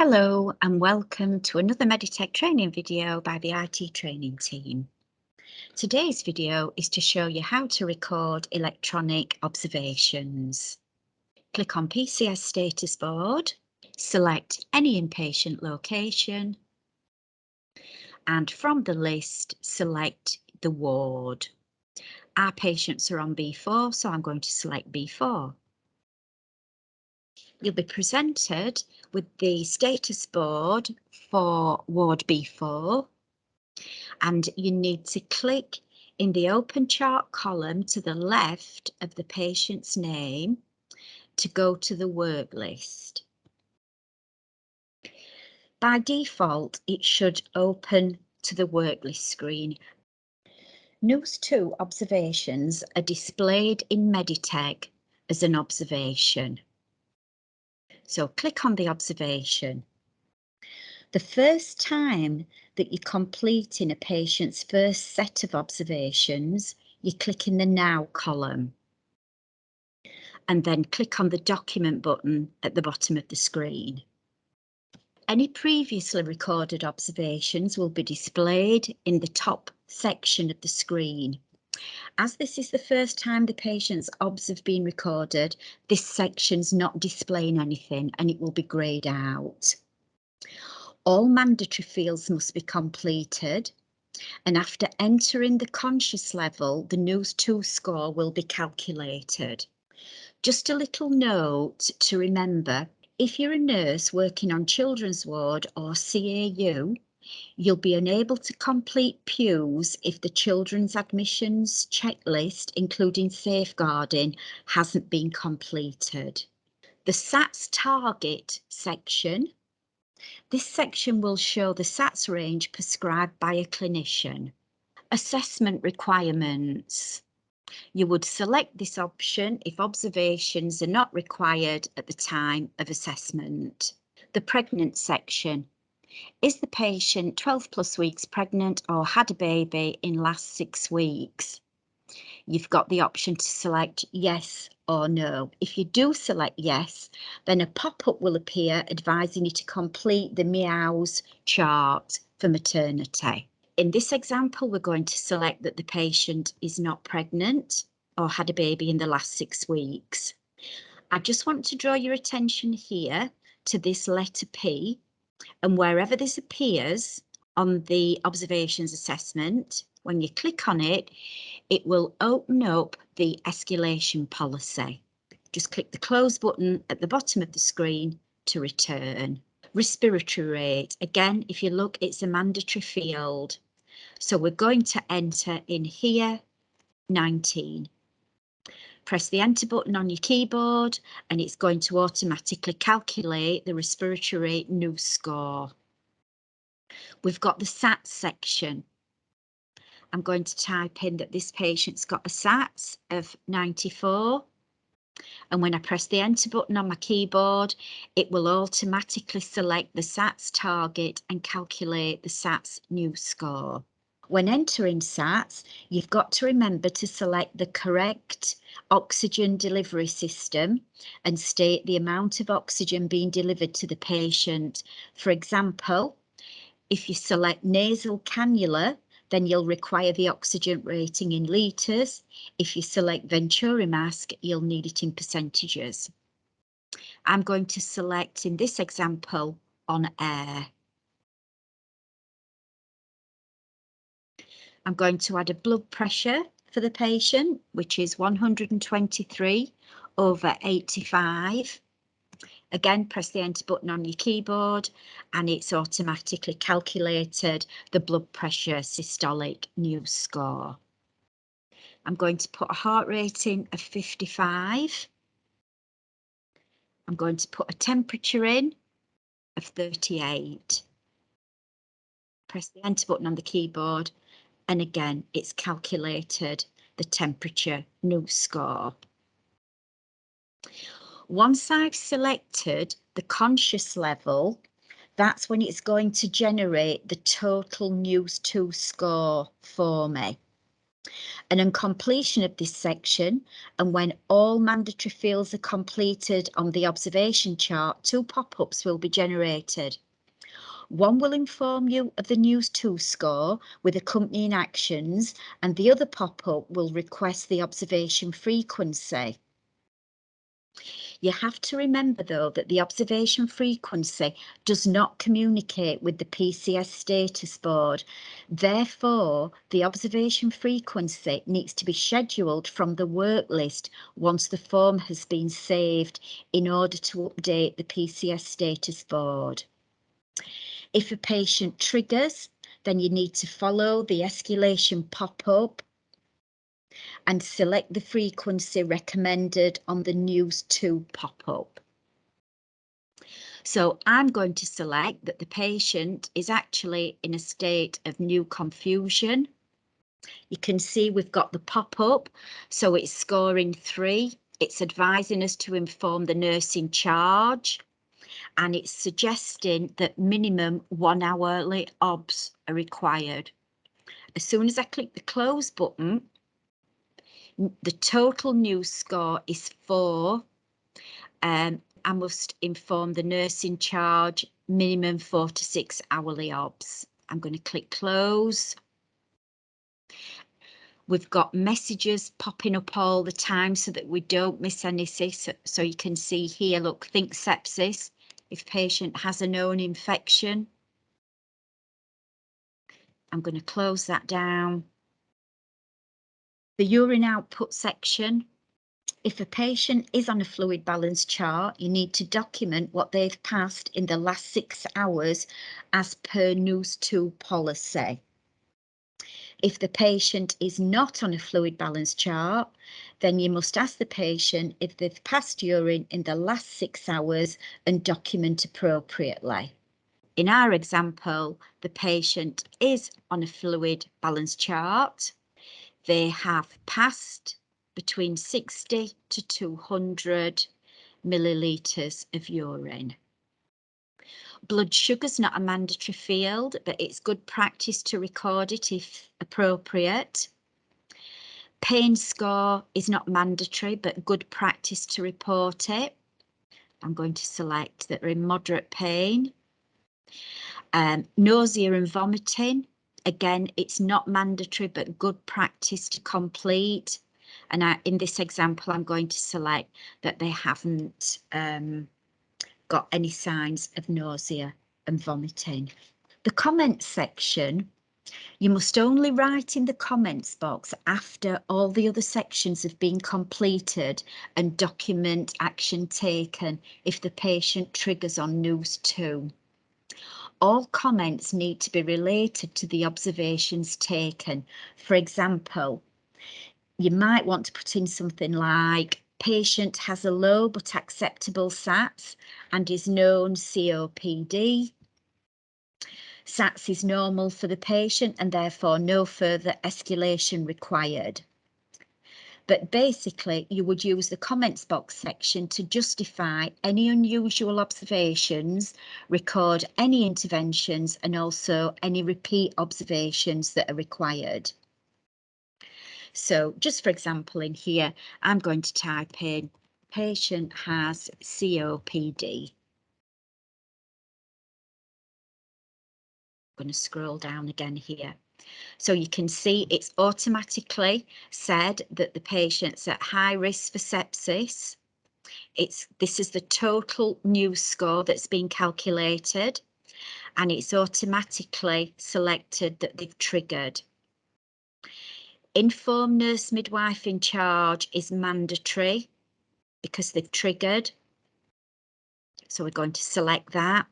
Hello and welcome to another Meditech training video by the IT training team. Today's video is to show you how to record electronic observations. Click on PCS status board, select any inpatient location, and from the list select the ward. Our patients are on B4, so I'm going to select B4. You'll be presented with the status board for Ward B4, and you need to click in the open chart column to the left of the patient's name to go to the work list. By default, it should open to the work list screen. NEWS2 observations are displayed in Meditech as an observation. So click on the observation. The first time that you're completing a patient's first set of observations, you click in the Now column and then click on the Document button at the bottom of the screen. Any previously recorded observations will be displayed in the top section of the screen. As this is the first time the patient's obs have been recorded, this section's not displaying anything and it will be greyed out. All mandatory fields must be completed, and after entering the conscious level, the NEWS2 score will be calculated. Just a little note to remember, if you're a nurse working on children's ward or CAU, you'll be unable to complete PEWs if the children's admissions checklist, including safeguarding, hasn't been completed. The SATS target section. This section will show the SATS range prescribed by a clinician. Assessment requirements. You would select this option if observations are not required at the time of assessment. The pregnant section. Is the patient 12 plus weeks pregnant or had a baby in last 6 weeks? You've got the option to select yes or no. If you do select yes, then a pop-up will appear advising you to complete the NEWS chart for maternity. In this example, we're going to select that the patient is not pregnant or had a baby in the last 6 weeks. I just want to draw your attention here to this letter P, and wherever this appears on the observations assessment, when you click on it, it will open up the escalation policy. Just click the close button at the bottom of the screen to return. Respiratory rate. Again, if you look, it's a mandatory field. So we're going to enter in here 19. Press the enter button on your keyboard and it's going to automatically calculate the respiratory rate NEWS score. We've got the SATS section. I'm going to type in that this patient's got a SATS of 94. And when I press the enter button on my keyboard, it will automatically select the SATS target and calculate the SATS NEWS score. When entering SATS, you've got to remember to select the correct oxygen delivery system and state the amount of oxygen being delivered to the patient. For example, if you select nasal cannula, then you'll require the oxygen rating in litres. If you select Venturi mask, you'll need it in percentages. I'm going to select, in this example, on air. I'm going to add a blood pressure for the patient, which is 123/85. Again, press the enter button on your keyboard and it's automatically calculated the blood pressure systolic NEWS score. I'm going to put a heart rating of 55. I'm going to put a temperature in of 38. Press the enter button on the keyboard and again, it's calculated the temperature NEWS score. Once I've selected the conscious level, that's when it's going to generate the total NEWS2 score for me. And on completion of this section, and when all mandatory fields are completed on the observation chart, 2 pop-ups will be generated. One will inform you of the NEWS2 score with accompanying actions, and the other pop-up will request the observation frequency. You have to remember, though, that the observation frequency does not communicate with the PCS status board. Therefore, the observation frequency needs to be scheduled from the work list once the form has been saved in order to update the PCS status board. If a patient triggers, then you need to follow the escalation pop-up and select the frequency recommended on the NEWS2 pop-up. So I'm going to select that the patient is actually in a state of new confusion. You can see we've got the pop-up, so it's scoring 3. It's advising us to inform the nurse in charge, and it's suggesting that minimum 1 hourly OBS are required. As soon as I click the close button, the total NEWS score is 4. I must inform the nurse in charge minimum 4 to 6 hourly OBS. I'm going to click close. We've got messages popping up all the time so that we don't miss anything. So you can see here, look, think sepsis. If patient has a known infection, I'm going to close that down. The urine output section. If a patient is on a fluid balance chart, you need to document what they've passed in the last 6 hours as per NEWS2 policy. If the patient is not on a fluid balance chart, then you must ask the patient if they've passed urine in the last 6 hours and document appropriately. In our example, the patient is on a fluid balance chart. They have passed between 60 to 200 millilitres of urine. Blood sugar's not a mandatory field, but it's good practice to record it if appropriate. Pain score is not mandatory, but good practice to report it. I'm going to select that we're in moderate pain. Nausea and vomiting. Again, it's not mandatory, but good practice to complete. And in this example, I'm going to select that they haven't got any signs of nausea and vomiting. The comments section, you must only write in the comments box after all the other sections have been completed and document action taken if the patient triggers on NEWS2. All comments need to be related to the observations taken. For example, you might want to put in something like, patient has a low but acceptable SATS and is known COPD. SATS is normal for the patient and therefore no further escalation required. But basically, you would use the comments box section to justify any unusual observations, record any interventions, and also any repeat observations that are required. So just for example, in here, I'm going to type in patient has COPD. I'm going to scroll down again here. So you can see it's automatically said that the patient's at high risk for sepsis. This is the total NEWS score that's been calculated, and it's automatically selected that they've triggered. Inform nurse midwife in charge is mandatory because they've triggered. So we're going to select that.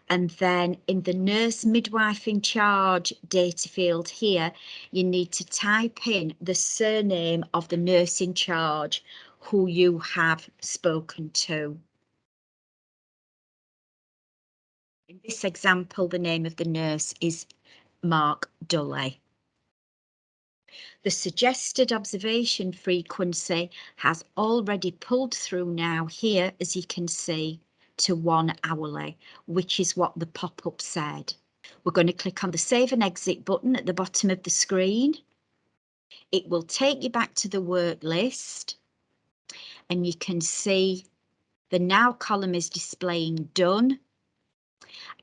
And then in the nurse midwife in charge data field here, you need to type in the surname of the nurse in charge who you have spoken to. In this example, the name of the nurse is Mark Dulley. The suggested observation frequency has already pulled through now here, as you can see, to 1 hourly, which is what the pop-up said. We're going to click on the Save and Exit button at the bottom of the screen. It will take you back to the work list, and you can see the now column is displaying done,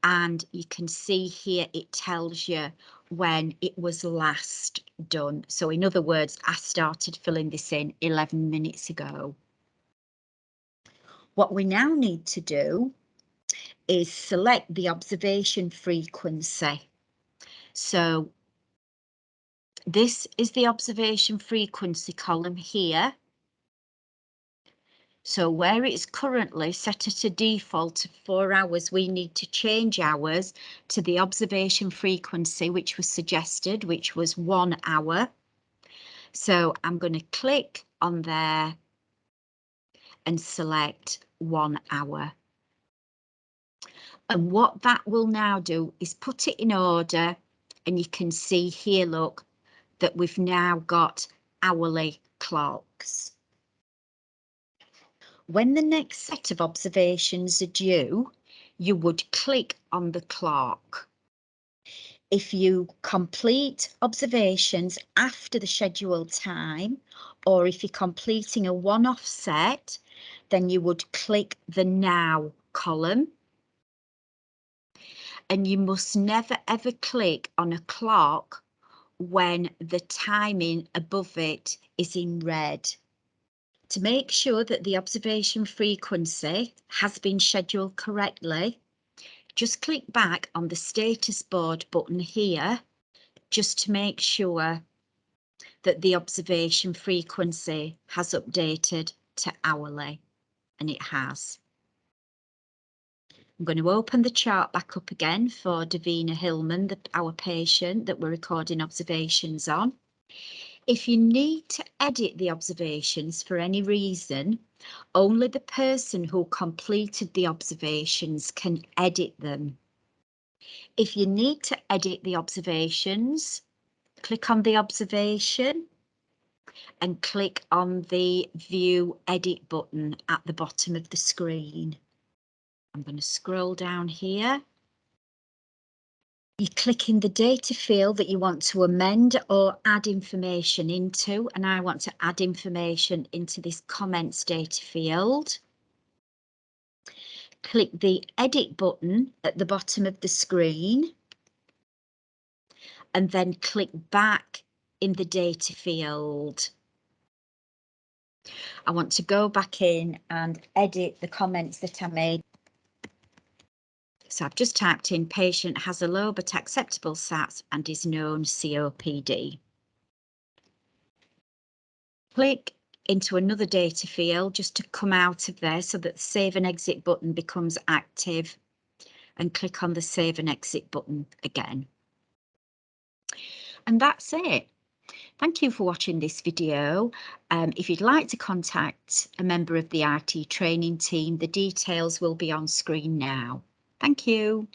and you can see here it tells you when it was last done. So in other words, I started filling this in 11 minutes ago. What we now need to do is select the observation frequency. So this is the observation frequency column here. So where it's currently set at a default of 4 hours, we need to change ours to the observation frequency which was suggested, which was 1 hour. So I'm going to click on there and select 1 hour. And what that will now do is put it in order, and you can see here, look, that we've now got hourly clocks. When the next set of observations are due, you would click on the clock. If you complete observations after the scheduled time, or if you're completing a one-off set, then you would click the Now column. And you must never ever click on a clock when the timing above it is in red. To make sure that the observation frequency has been scheduled correctly, just click back on the status board button here, just to make sure that the observation frequency has updated to hourly, and it has. I'm going to open the chart back up again for Davina Hillman, our patient that we're recording observations on. If you need to edit the observations for any reason, only the person who completed the observations can edit them. If you need to edit the observations, click on the observation and click on the View Edit button at the bottom of the screen. I'm going to scroll down here. You click in the data field that you want to amend or add information into, and I want to add information into this comments data field. Click the edit button at the bottom of the screen, and then click back in the data field. I want to go back in and edit the comments that I made. So I've just typed in patient has a low but acceptable SATs and is known COPD. Click into another data field just to come out of there so that the save and exit button becomes active, and click on the save and exit button again. And that's it. Thank you for watching this video. If you'd like to contact a member of the IT training team, the details will be on screen now. Thank you.